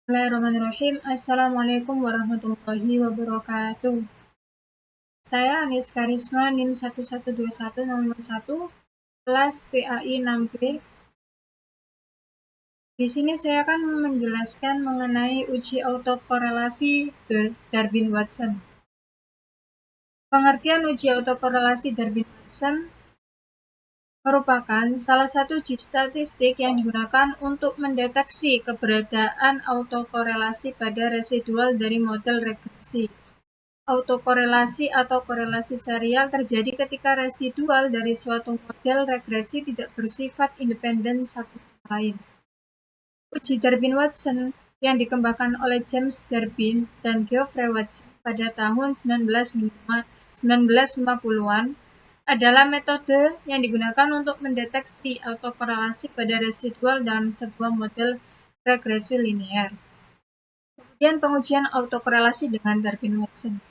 Bismillahirrahmanirrahim. Assalamualaikum warahmatullahi wabarakatuh. Saya Anis Karisma, NIM 1121 nomor 1, kelas PAI 6B. Di sini saya akan menjelaskan mengenai uji autokorelasi Darwin-Watson. Pengertian uji autokorelasi Darwin-Watson merupakan salah satu uji statistik yang digunakan untuk mendeteksi keberadaan autokorelasi pada residual dari model regresi. Autokorelasi atau korelasi serial terjadi ketika residual dari suatu model regresi tidak bersifat independen satu sama lain. Uji Darwin-Watson yang dikembangkan oleh James Darwin dan Geoffrey Watson pada tahun 1950-an adalah metode yang digunakan untuk mendeteksi autokorelasi pada residual dalam sebuah model regresi linear. Kemudian pengujian autokorelasi dengan Darwin-Watson.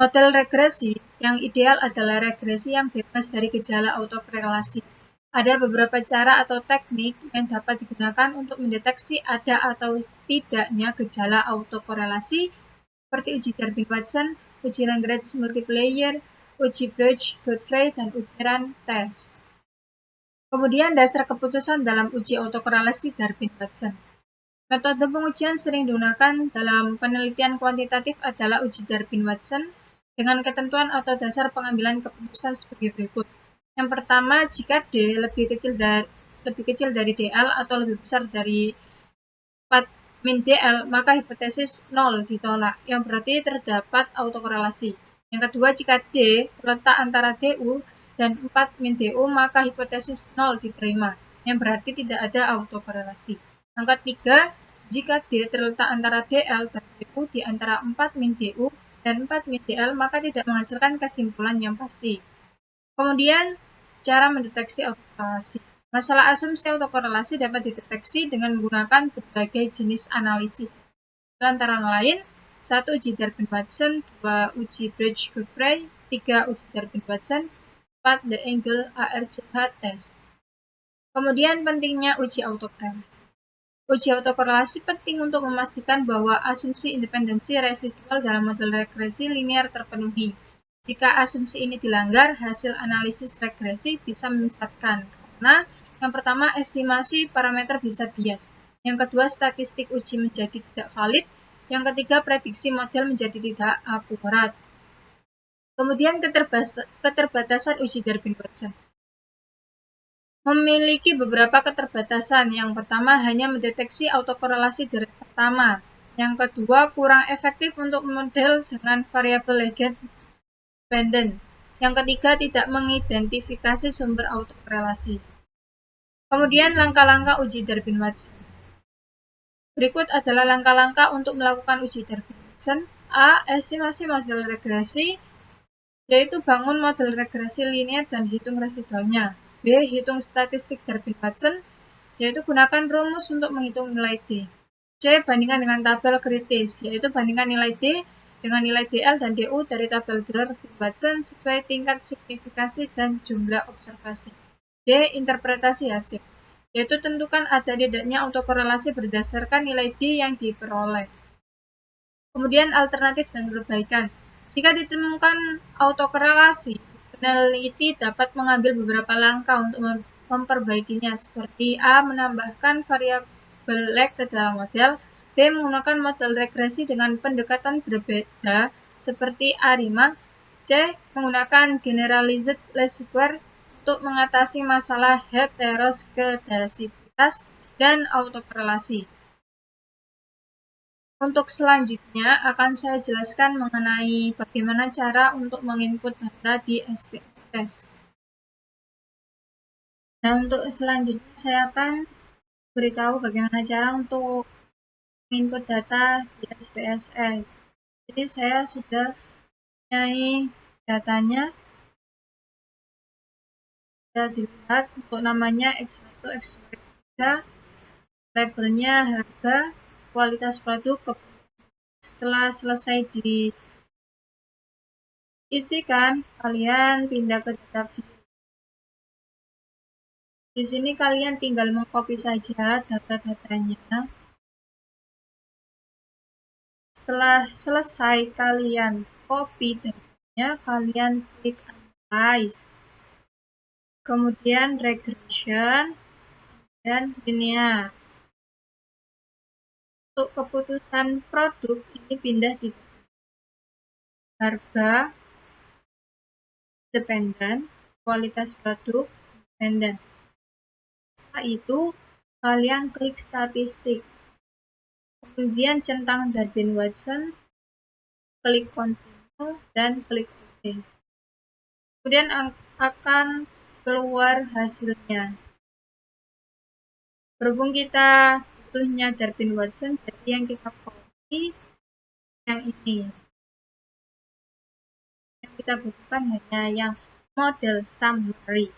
Model regresi yang ideal adalah regresi yang bebas dari gejala autokorelasi. Ada beberapa cara atau teknik yang dapat digunakan untuk mendeteksi ada atau tidaknya gejala autokorelasi, seperti uji Darwin-Watson, uji Lagrange multiplier, uji Bloch-Godfrey, dan uji Rand-Test. Kemudian dasar keputusan dalam uji autokorelasi Darwin-Watson. Metode pengujian sering digunakan dalam penelitian kuantitatif adalah uji Darwin-Watson dengan ketentuan atau dasar pengambilan keputusan sebagai berikut. Yang pertama, jika D lebih kecil dari DL atau lebih besar dari 4 min DL, maka hipotesis 0 ditolak, yang berarti terdapat autokorelasi. Yang kedua, jika D terletak antara DU dan 4 min DU, maka hipotesis 0 diterima, yang berarti tidak ada autokorelasi. Yang ketiga, jika D terletak antara DL dan DU di antara 4 min DU dan 4 min DL, maka tidak menghasilkan kesimpulan yang pasti. Kemudian, cara mendeteksi autokorelasi. Masalah asumsi autokorelasi dapat dideteksi dengan menggunakan berbagai jenis analisis. Antara lain, 1. Uji Darwin-Watson, 2. Uji Bloch-Godfrey, 3. Uji Darwin-Watson, 4. The Angle ARCH Test. Kemudian pentingnya uji autokorelasi. Uji autokorelasi penting untuk memastikan bahwa asumsi independensi residual dalam model regresi linear terpenuhi. Jika asumsi ini dilanggar, hasil analisis regresi bisa menyesatkan, karena yang pertama, estimasi parameter bisa bias. Yang kedua, statistik uji menjadi tidak valid. Yang ketiga, prediksi model menjadi tidak akurat. Kemudian keterbatasan uji Darwin-Watson memiliki beberapa keterbatasan. Yang pertama, hanya mendeteksi autokorelasi dari pertama. Yang kedua, kurang efektif untuk model dengan variabel legend dependent. Yang ketiga, tidak mengidentifikasi sumber autokorelasi. Kemudian, langkah-langkah uji Darwin-Watson. Berikut adalah langkah-langkah untuk melakukan uji Darwin-Watson. A. Estimasi model regresi, yaitu bangun model regresi linear dan hitung residualnya. B. Hitung statistik Darwin-Watson, yaitu gunakan rumus untuk menghitung nilai D. C. Bandingkan dengan tabel kritis, yaitu bandingkan nilai D dengan nilai DL dan DU dari tabel Darwin-Watson sesuai tingkat signifikasi dan jumlah observasi. D. Interpretasi hasil, yaitu tentukan ada tidaknya autokorelasi berdasarkan nilai D yang diperoleh. Kemudian alternatif dan perbaikan. Jika ditemukan autokorelasi, peneliti dapat mengambil beberapa langkah untuk memperbaikinya, seperti A. Menambahkan variabel lag ke dalam model, B. Menggunakan model regresi dengan pendekatan berbeda seperti A5, C. Menggunakan generalized least square untuk mengatasi masalah heteroskedasitas dan autokorelasi. Untuk selanjutnya akan saya jelaskan mengenai bagaimana cara untuk menginput data di SPSS. Nah, untuk selanjutnya saya akan beritahu bagaimana cara untuk menginput data di SPSS. Jadi saya sudah mempunyai datanya. Bisa dilihat untuk namanya X1, X2, X3, labelnya harga, kualitas produk. Setelah selesai diisikan, kalian pindah ke data view. Di sini kalian tinggal mengcopy saja data-datanya. Setelah selesai kalian copy datanya, kalian klik analyze, kemudian regression, dan linear. Untuk keputusan produk ini pindah di harga independen, kualitas produk independen. Setelah itu kalian klik statistik, kemudian centang Darwin-Watson, klik continue, dan klik OK. Kemudian akan keluar hasilnya. Berhubung kita butuhnya Darwin-Watson, jadi yang kita copy yang ini. Yang kita butuhkan hanya yang model summary.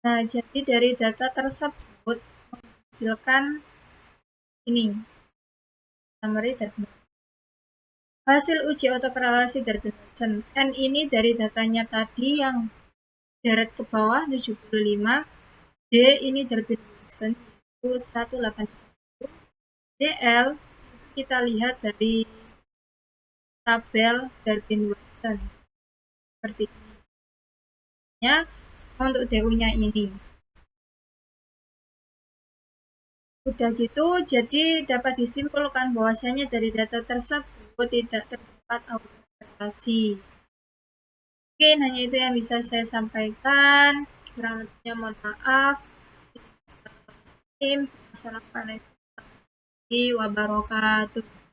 Nah, jadi dari data tersebut menghasilkan ini, summary Darwin-Watson. Hasil uji autokorelasi Darwin-Watson. N ini dari datanya tadi yang deret ke bawah 75. D ini Darwin-Watson itu 180. DL kita lihat dari tabel Darwin-Watson seperti ini. Ya, untuk DU-nya ini. Udah gitu, jadi dapat disimpulkan bahwasanya dari data tersebut tidak terdapat autokorelasi. Mungkin hanya itu yang bisa saya sampaikan. Kurang lebihnya mohon maaf. Wassalamualaikum warahmatullahi wabarakatuh.